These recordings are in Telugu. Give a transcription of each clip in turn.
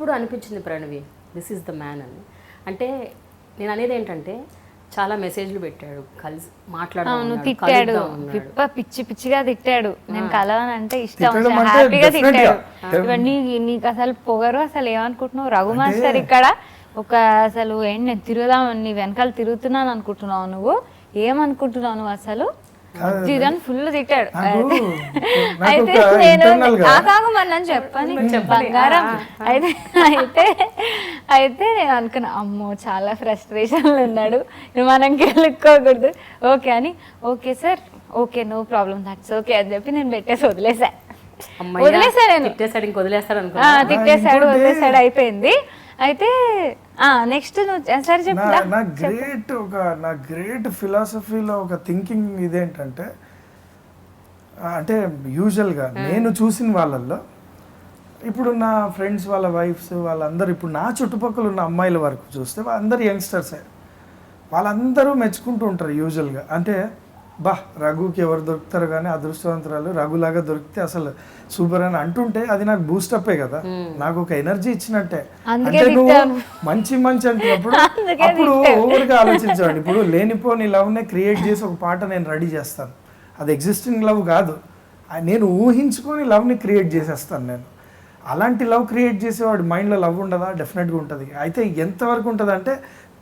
ఎప్పుడు అనిపించింది Pranavi this is the man అని? అంటే నేను అనేది ఏంటంటే చాలా మెసేజ్లు పెట్టాడు, కలిసి అవును, తిట్టాడు, పిచ్చి పిచ్చిగా తిట్టాడు. నేను కలవనంటే ఇష్టం, తిట్టడం అంటే హ్యాపీగా తిట్టాడు. definitely ఇవన్నీ నీకు అసలు పొగరు, అసలు ఏమనుకుంటున్నావు రఘు మాస్టర్ ఇక్కడ ఒక అసలు ఏంటి, నేను తిరుగుదాం నీ వెనకాల తిరుగుతున్నాను అనుకుంటున్నావు, నువ్వు ఏమనుకుంటున్నావు నువ్వు అసలు తీరని ఫుల్ తిట్టాడు. అయితే నేను ఆకాకు మనం చెప్పని బంగారం అయితే అయితే అయితే నేను అనుకున్నా, అమ్మో చాలా ఫ్రస్ట్రేషన్లు ఉన్నాడు, మనం గెలుక్కోకూడదు. ఓకే అని, okay sir, okay no problem, that's okay అని చెప్పి నేను పెట్టేసి వదిలేసాను. నేను తిట్టేశాడు, వదిలేసాడు, అయిపోయింది. అయితే నెక్స్ట్ నువ్వు సరే చెప్పు. నా గ్రేట్ ఫిలాసఫీలో ఒక థింకింగ్ ఇదేంటంటే, అంటే యూజువల్గా నేను చూసిన వాళ్ళల్లో ఇప్పుడు నా ఫ్రెండ్స్ వాళ్ళ వైఫ్స్ వాళ్ళందరూ ఇప్పుడు నా చుట్టుపక్కల ఉన్న అమ్మాయిల వరకు చూస్తే వాళ్ళందరూ యంగ్స్టర్సే, వాళ్ళందరూ మెచ్చుకుంటూ ఉంటారు యూజువల్గా. అంటే బా రఘుకి ఎవరు దొరుకుతారు కానీ అదృష్టవంతురాలు, రఘులాగా దొరికితే అసలు సూపర్ అని అంటుంటే అది నాకు బూస్టప్పే కదా, నాకు ఒక ఎనర్జీ ఇచ్చినట్టే. అంటే నువ్వు మంచి మంచి అంటున్నప్పుడు అప్పుడు ఓవర్గా ఆలోచించండి. ఇప్పుడు లేనిపోని లవ్నే క్రియేట్ చేసి ఒక పాట నేను రెడీ చేస్తాను, అది ఎగ్జిస్టింగ్ లవ్ కాదు, నేను ఊహించుకొని లవ్ని క్రియేట్ చేసేస్తాను నేను. అలాంటి లవ్ క్రియేట్ చేసేవాడు మైండ్లో లవ్ ఉండదా? డెఫినెట్గా ఉంటుంది. అయితే ఎంతవరకు ఉంటుంది అంటే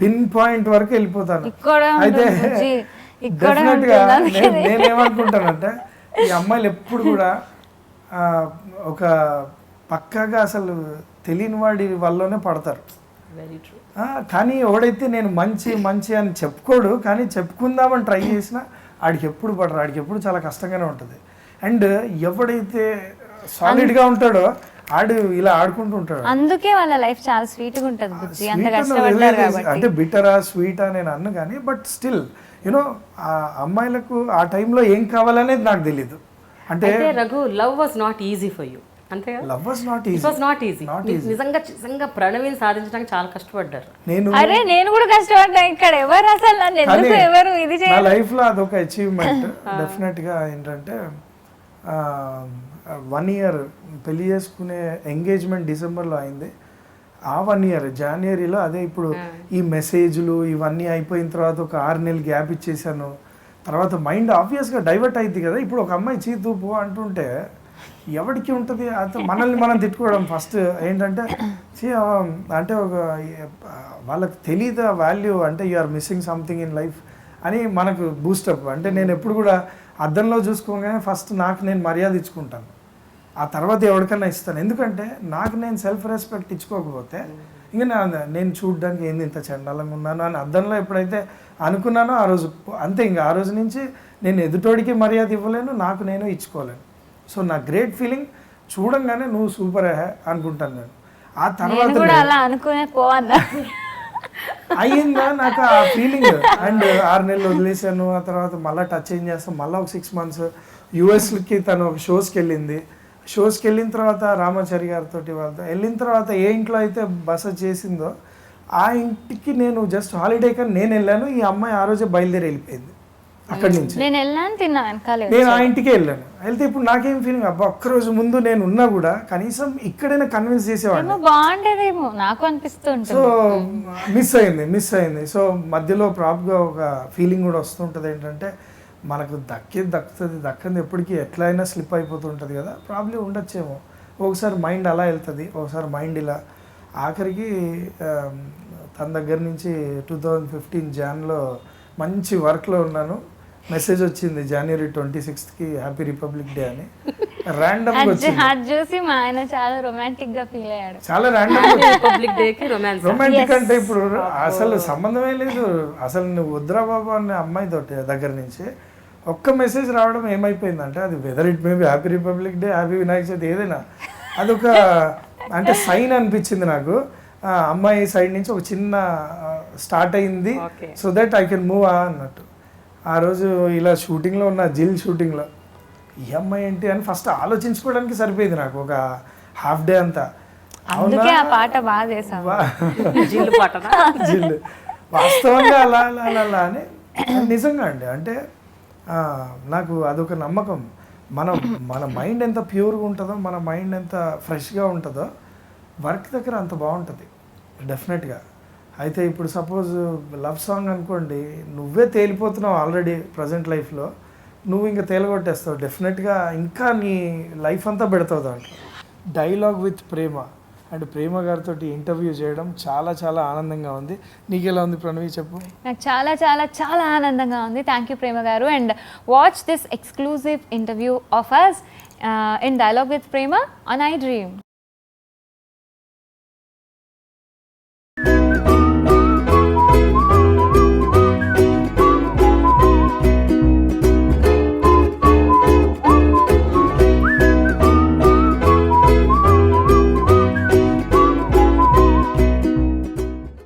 పిన్ పాయింట్ వరకు వెళ్ళిపోతాను. అయితే డెఫినెట్గా నేనేమనుకుంటానంటే ఈ అమ్మాయిలు ఎప్పుడు కూడా ఒక పక్కాగా అసలు తెలియని వాడి వల్లనే పడతారు. కానీ ఎవడైతే నేను మంచి మంచి అని చెప్పుకోడు, కానీ చెప్పుకుందామని ట్రై చేసినా ఆడికి ఎప్పుడు పడరు, ఆడికి ఎప్పుడు చాలా కష్టంగానే ఉంటుంది. అండ్ ఎవడైతే సాలిడ్గా ఉంటాడో ఆడు ఇలా ఆడుకుంటూ ఉంటాడు, అందుకే వాళ్ళ లైఫ్ చాలా స్వీట్గా ఉంటుంది బుజ్జి, అంత కష్టపడ్డారు కాబట్టి. అంటే బిటరా స్వీటా నేను అన్ను కానీ, బట్ స్టిల్ యూనో ఆ అమ్మాయిలకు ఆ టైంలో ఏం కావాలనేది నాకు తెలీదు. అంటే Raghu love was not easy for you, అంతే కదా? Love was not easy, it was not easy. నిజంగా ప్రణవిని సాధించడానికి చాలా కష్టపడ్డారు. నేను కూడా కష్టపడ్డా. ఇక్కడ ఎవరు అసలు నన్ను ఎందుకు ఎవరు ఇది నా లైఫ్ లో అదొక అచీవ్మెంట్ డెఫినెట్ గా. ఏంటంటే 1 year పెళ్లి చేసుకునే ఎంగేజ్మెంట్ డిసెంబర్లో అయింది. ఆ 1 year జనవరిలో, అదే ఇప్పుడు ఈ మెసేజ్లు ఇవన్నీ అయిపోయిన తర్వాత ఒక 6 నెలలు గ్యాప్ ఇచ్చేసాను. తర్వాత మైండ్ ఆబ్వియస్గా డైవర్ట్ అయింది కదా. ఇప్పుడు ఒక అమ్మాయి చీతూపు అంటుంటే ఎవరికి ఉంటుంది? అయితే మనల్ని మనం తిట్టుకోవడం ఫస్ట్ ఏంటంటే అంటే ఒక వాళ్ళకి తెలియదు వాల్యూ, అంటే you are missing something in life అని మనకు బూస్టప్. అంటే నేను ఎప్పుడు కూడా అద్దంలో చూసుకోగానే ఫస్ట్ నాకు నేను మర్యాద ఇచ్చుకుంటాను, ఆ తర్వాత ఎవరికన్నా ఇస్తాను. ఎందుకంటే నాకు నేను సెల్ఫ్ రెస్పెక్ట్ ఇచ్చుకోకపోతే ఇంకా నేను చూడడానికి ఏంది ఇంత చండాలంగా ఉన్నాను అని అద్దంలో ఎప్పుడైతే అనుకున్నానో ఆ రోజు అంతే. ఇంకా ఆ రోజు నుంచి నేను ఎదుటోడికి మర్యాద ఇవ్వలేను, నాకు నేను ఇచ్చుకోలేను. సో నా గ్రేట్ ఫీలింగ్ చూడంగానే నువ్వు సూపర్ అనుకుంటాను నేను. ఆ తర్వాత అయ్యిందా నాకు ఆ ఫీలింగ్. అండ్ 6 నెలలు వదిలేసాను, ఆ తర్వాత మళ్ళీ టచ్ ఏం చేస్తాం, మళ్ళీ ఒక 6 months యూఎస్కి తను ఒక షోస్కి వెళ్ళింది. షోస్కి వెళ్ళిన తర్వాత రామాచారి గారితో వాళ్ళతో వెళ్ళిన తర్వాత ఏ ఇంట్లో అయితే బస చేసిందో ఆ ఇంటికి నేను జస్ట్ హాలిడే కానీ నేను వెళ్ళాను. ఈ అమ్మాయి ఆ రోజే బయలుదేరి వెళ్ళిపోయింది అక్కడి నుంచి. నేను ఆ ఇంటికే వెళ్ళాను. వెళ్తే ఇప్పుడు నాకేం ఫీలింగ్, అబ్బా ఒక్కరోజు ముందు నేను ఉన్నా కూడా కనీసం ఇక్కడైనా కన్విన్స్ చేసేవాడిని, బాగుండేదేమో నాకు అనిపిస్తుంది. సో మిస్ అయింది. సో మధ్యలో ప్రాప్గా ఒక ఫీలింగ్ కూడా వస్తుంటుంది, ఏంటంటే మనకు దక్కది ఎప్పటికీ ఎట్లా అయినా స్లిప్ అయిపోతుంటుంది కదా, ప్రాబ్లం ఉండొచ్చేమో. ఒకసారి మైండ్ అలా వెళ్తుంది, ఒకసారి మైండ్ ఇలా. ఆఖరికి తన దగ్గర నుంచి 2015 జాన్లో మంచి వర్క్లో ఉన్నాను, మెసేజ్ వచ్చింది January 26th happy republic day అని. ర్యాండమ్ చూసి మా ఆయన చాలా రొమాంటిక్ గా ఫీల్ అయ్యాడు. చాలా రొమాంటిక్ అంటే ఇప్పుడు అసలు సంబంధమే లేదు. అసలు నువ్వు వద్దురా బాబు అనే అమ్మాయి తోటి దగ్గర నుంచి ఒక్క మెసేజ్ రావడం ఏమైపోయిందంటే, అది whether it may be happy republic day, happy Vinayaka Chavithi, ఏదైనా అదొక అంటే సైన్ అనిపించింది నాకు. అమ్మాయి సైడ్ నుంచి ఒక చిన్న స్టార్ట్ అయింది, so that I can move అన్నట్టు. ఆ రోజు ఇలా షూటింగ్లో ఉన్న జిల్ షూటింగ్లో ఈ అమ్మాయి ఏంటి అని ఫస్ట్ ఆలోచించుకోవడానికి సరిపోయింది నాకు ఒక హాఫ్ డే అంతా. అందుకే ఆ పాట బాగా చేసాం, జిల్ వాస్తవంగా అలా అలా అలా అని నిజంగా అండి. అంటే నాకు అదొక నమ్మకం, మన మైండ్ ఎంత ప్యూర్గా ఉంటుందో, మన మైండ్ ఎంత ఫ్రెష్గా ఉంటుందో వర్క్ దగ్గర అంత బాగుంటుంది డెఫినెట్గా. అయితే ఇప్పుడు సపోజ్ లవ్ సాంగ్ అనుకోండి, నువ్వే తేలిపోతున్నావు ఆల్రెడీ ప్రజెంట్ లైఫ్లో, నువ్వు ఇంకా తేలగొట్టేస్తావు డెఫినెట్గా, ఇంకా నీ లైఫ్ అంతా పెడతావు దాంట్లో. డైలాగ్ విత్ ప్రేమ అండ్ ప్రేమ గారితో ఇంటర్వ్యూ చేయడం చాలా చాలా ఆనందంగా ఉంది. నీకు ఎలా ఉంది ప్రణవి, చెప్పు? నాకు చాలా చాలా చాలా ఆనందంగా ఉంది. Thank you Prema garu. And watch this exclusive interview of us in dialogue with Prema on I dream.